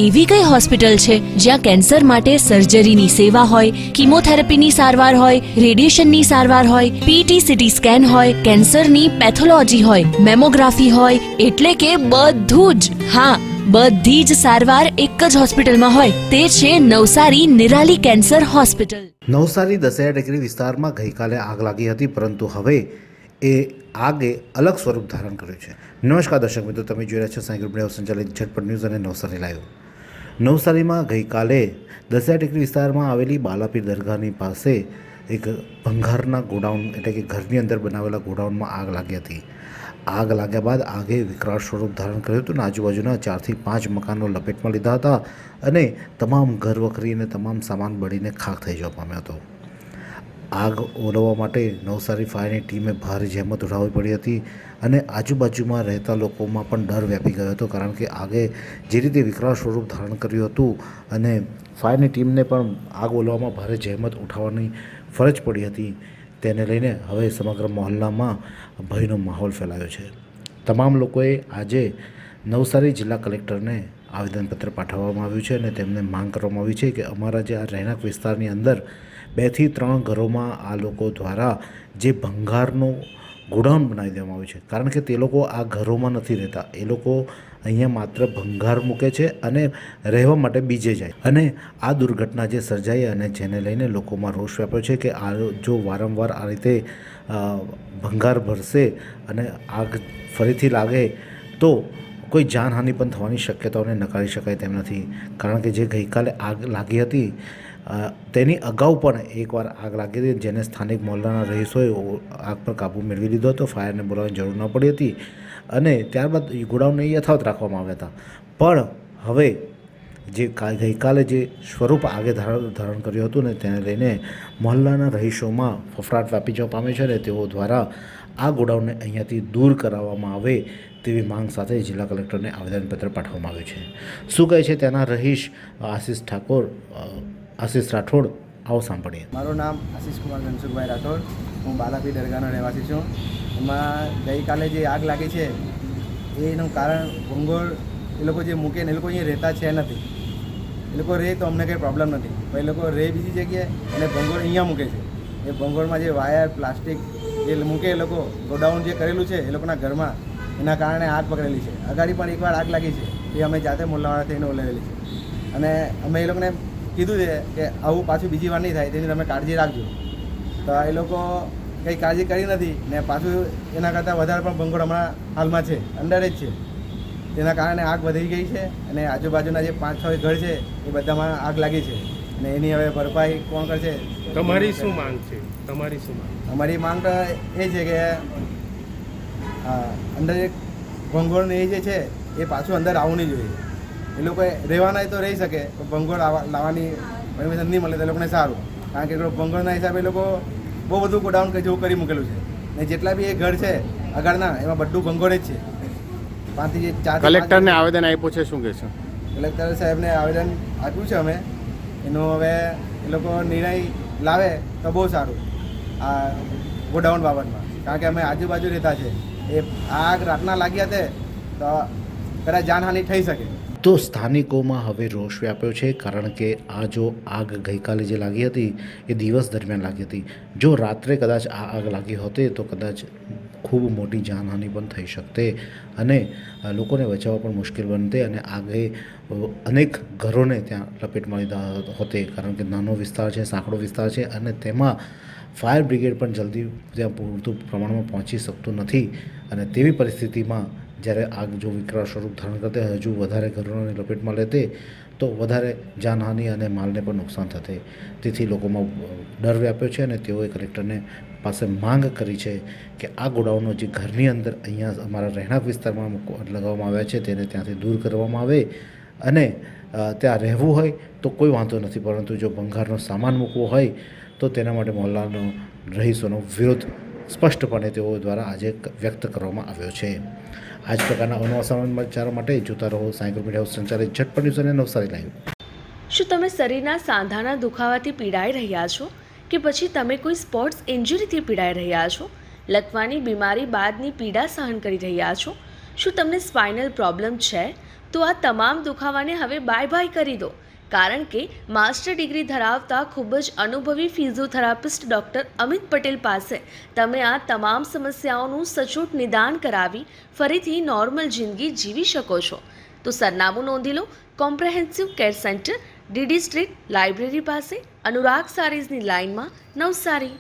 એવી કઈ હોસ્પિટલ છે જ્યાં કેન્સર માટે સર્જરીની સેવા હોય, કીમોથેરાપીની સારવાર હોય, રેડિયેશનની સારવાર હોય, પીટી સીટી સ્કેન હોય, કેન્સરની પેથોલોજી હોય, મેમોગ્રાફી હોય, એટલે કે બધું જ. હા, બધી જ સારવાર એક જ હોસ્પિટલમાં હોય. તે છે નવસારી નિરાલી કેન્સર હોસ્પિટલ. નવસારી દશેરા ટેકરી વિસ્તારમાં ગઈકાલે આગ લાગી હતી, પરંતુ હવે એ આગે અલગ સ્વરૂપ ધારણ કર્યું છે. નમસ્કાર દર્શક મિત્રો, તમે જોઈ રહ્યા છો સાઈ ગ્રુપ સંચાલિત ઝટપટ ન્યૂઝ અને નવસારી લાઈવ. નવસારીમાં ગઈકાલે દશેરા ટેકરી વિસ્તારમાં આવેલી બાલાપીર દરગાહની પાસે એક ભંગારના ગોડાઉન એટલે કે ઘરની અંદર બનાવેલા ગોડાઉનમાં આગ લાગી હતી. આગ લાગ્યા બાદ આગે વિકરાળ સ્વરૂપ ધારણ કર્યું હતું અને આજુબાજુના 4 થી 5 મકાનો લપેટમાં લીધા હતા અને તમામ ઘર વખરી અને તમામ સામાન બળીને ખાખ થઈ જવા પામ્યો હતો. આગ ઓલવવા માટે નવસારી ફાયરની ટીમે ભારે જહેમત ઉઠાવવી પડી હતી અને આજુબાજુમાં રહેતા લોકોમાં પણ ડર વ્યાપી ગયો હતો, કારણ કે આગે જે રીતે વિકરાળ સ્વરૂપ ધારણ કર્યું હતું અને ફાયરની ટીમને પણ આગ ઓલવવામાં ભારે જહેમત ઉઠાવવાની ફરજ પડી હતી. તેને લઈને હવે સમગ્ર મહોલ્લામાં ભયનો માહોલ ફેલાયો છે. તમામ લોકોએ આજે નવસારી જિલ્લા કલેક્ટરને આવેદનપત્ર પાઠવવામાં આવ્યું છે અને તેમને માંગ કરવામાં આવી છે કે અમારા જે આ રહેણાંક વિસ્તારની અંદર 2 થી 3 ઘરોમાં આ લોકો દ્વારા જે ભંગારનું ગોડાઉન બનાવી દેવામાં આવ્યું છે, કારણ કે તે લોકો આ ઘરોમાં નથી રહેતા. એ લોકો અહીંયા માત્ર ભંગાર મૂકે છે અને રહેવા માટે બીજે જાય. અને આ દુર્ઘટના જે સર્જાઈ અને જેને લઈને લોકોમાં રોષ વ્યાપ્યો છે કે આ જો વારંવાર આ રીતે ભંગાર ભરશે અને આગ ફરીથી લાગે તો કોઈ જાનહાનિ પણ થવાની શક્યતાઓને નકારી શકાય તેમ નથી. કારણ કે જે ગઈકાલે આગ લાગી હતી તેની અગાઉ પણ એકવાર આગ લાગી હતી, જેને સ્થાનિક મહોલ્લાના રહીશોએ આગ પર કાબૂ મેળવી લીધો હતો. ફાયરને બોલાવવાની જરૂર ન પડી હતી અને ત્યારબાદ ગોડાઉનને યથાવત રાખવામાં આવ્યા હતા. પણ હવે જે ગઈકાલે જે સ્વરૂપ આગે ધારણ કર્યું હતું ને તેને લઈને મહોલ્લાના રહીશોમાં ફફડાટ વ્યાપી જવા પામે છે અને તેઓ દ્વારા આ ગોડાઉનને અહીંયાથી દૂર કરાવવામાં આવે તેવી માંગ સાથે જિલ્લા કલેક્ટરને આવેદનપત્ર પાઠવવામાં આવ્યું છે. શું કહે છે તેના રહીશ આશીષ રાઠોડ, આવો સાંભળીએ. મારું નામ આશીષ કુમાર ધનસુખભાઈ રાઠોડ, હું બાલાપીર દરગાહનો રહેવાસી છું. એમાં ગઈકાલે જે આગ લાગી છે એનું કારણ ભંગોળ એ લોકો જે મૂકે ને એ લોકો અહીંયા રહેતા છે નથી. એ લોકો રહે તો અમને કંઈ પ્રોબ્લેમ નથી, પણ એ લોકો રહે બીજી જગ્યાએ અને ભંગોળ અહીંયા મૂકે છે. એ ભંગોળમાં જે વાયર પ્લાસ્ટિક જે મૂકે એ લોકો ગોડાઉન જે કરેલું છે એ લોકોના ઘરમાં, એના કારણે આગ પકડેલી છે. અગાડી પણ એકવાર આગ લાગી છે, એ અમે જાતે મોલ્લાવાળા થઈને ઓલાવેલી છે અને અમે એ લોકોને કીધું છે કે આવું પાછું બીજી વાર નહીં થાય તેની તમે કાળજી રાખજો. તો એ લોકો કંઈ કાળજી કરી નથી ને પાછું એના કરતાં વધારે પણ ભંગોળ હમણાં હાલમાં છે, અંદર જ છે. તેના કારણે આગ વધી ગઈ છે અને આજુબાજુના જે 5-6 ઘર છે એ બધામાં આગ લાગી છે અને એની હવે ભરપાઈ કોણ કરશે? તમારી શું માંગ છે? અમારી માંગ તો એ છે કે અંદર એક ભંગોળ ને એ જે છે એ પાછું અંદર આવવું નહીં જોઈએ. એ લોકો રહેવાના તો રહી શકે, પણ ભંગોળ લાવવાની પરમિશન નહીં મળે તો એ લોકોને સારું, કારણ કે ભંગોળના હિસાબે એ લોકો બહુ બધું ગોડાઉન જેવું કરી મૂકેલું છે ને જેટલા બી એ ઘર છે આગળના એમાં બધું ભંગોળ જ છે. 5 થી 4 કલેક્ટરને આવેદન આપ્યું છે, શું કહેશો? કલેક્ટર સાહેબને આવેદન આપ્યું છે અમે. એનો હવે એ લોકો નિર્ણય લાવે તો બહુ સારું આ ગોડાઉન બાબતમાં, કારણ કે અમે આજુબાજુ રહેતા છે. એ આગ રાતના લાગ્યા તે તો કદાચ જાનહાનિ થઈ શકે. તો સ્થાનિકોમાં હવે રોષ વ્યાપ્યો છે, કારણ કે આ જો આગ ગઈકાલે જે લાગી હતી એ દિવસ દરમિયાન લાગી હતી. જો રાત્રે કદાચ આ આગ લાગી હોતે તો કદાચ ખૂબ મોટી જાનહાનિ પણ થઈ શકતે અને લોકોને બચાવવા પણ મુશ્કેલ બનતે અને આગે અનેક ઘરોને ત્યાં લપેટમાં લીધા હોતે, કારણ કે નાનો વિસ્તાર છે, સાંકડો વિસ્તાર છે અને તેમાં ફાયર બ્રિગેડ પણ જલ્દી ત્યાં પૂરતું પ્રમાણમાં પહોંચી શકતું નથી. અને તેવી પરિસ્થિતિમાં જ્યારે આગ જો વિકરાળ સ્વરૂપ ધારણ કરતે હજુ વધારે ઘરોને લપેટમાં લેતે તો વધારે જાનહાનિ અને માલને પણ નુકસાન થશે. તેથી લોકોમાં ડર વ્યાપ્યો છે અને તેઓએ કલેક્ટરને પાસે માંગ કરી છે કે આ ગોડાઉનો જે ઘરની અંદર અહીંયા અમારા રહેણાંક વિસ્તારમાં લગાવવામાં આવ્યા છે તેને ત્યાંથી દૂર કરવામાં આવે અને ત્યાં રહેવું હોય તો કોઈ વાંધો નથી, પરંતુ જો ભંગારનો સામાન મૂકવો હોય તો તેના માટે મહોલ્લાનો રહીશોનો વિરોધ સ્પષ્ટપણે તેઓ દ્વારા આજે વ્યક્ત કરવામાં આવ્યો છે. આ જ પ્રકારના અવનવા સમાચારો માટે જોતા રહો સાઈ ગ્રુપ સંચાલિત ઝટપટ ન્યૂઝ અને નવસારી લાઈવ. શું તમે શરીરના સાંધાના દુખાવાથી પીડાઈ રહ્યા છો કે પછી તમે કોઈ સ્પોર્ટ્સ ઇન્જરીથી પીડાઈ રહ્યા છો? લકવાની બીમારી બાદની પીડા સહન કરી રહ્યા છો? શું તમને સ્પાઇનલ પ્રોબ્લેમ છે? તો આ તમામ દુખાવાને હવે બાય બાય કરી દો, કારણ કે માસ્ટર ડિગ્રી ધરાવતા ખૂબ જ અનુભવી ફિઝિયોથેરાપિસ્ટ ડૉક્ટર અમિત પટેલ પાસે તમે આ તમામ સમસ્યાઓનું સચોટ નિદાન કરાવી ફરીથી નોર્મલ જિંદગી જીવી શકો છો. તો સરનામું નોંધી લો. Comprehensive care centre, DD street, library પાસે, અનુરાગ સારીઝની લાઇનમાં, નવસારી.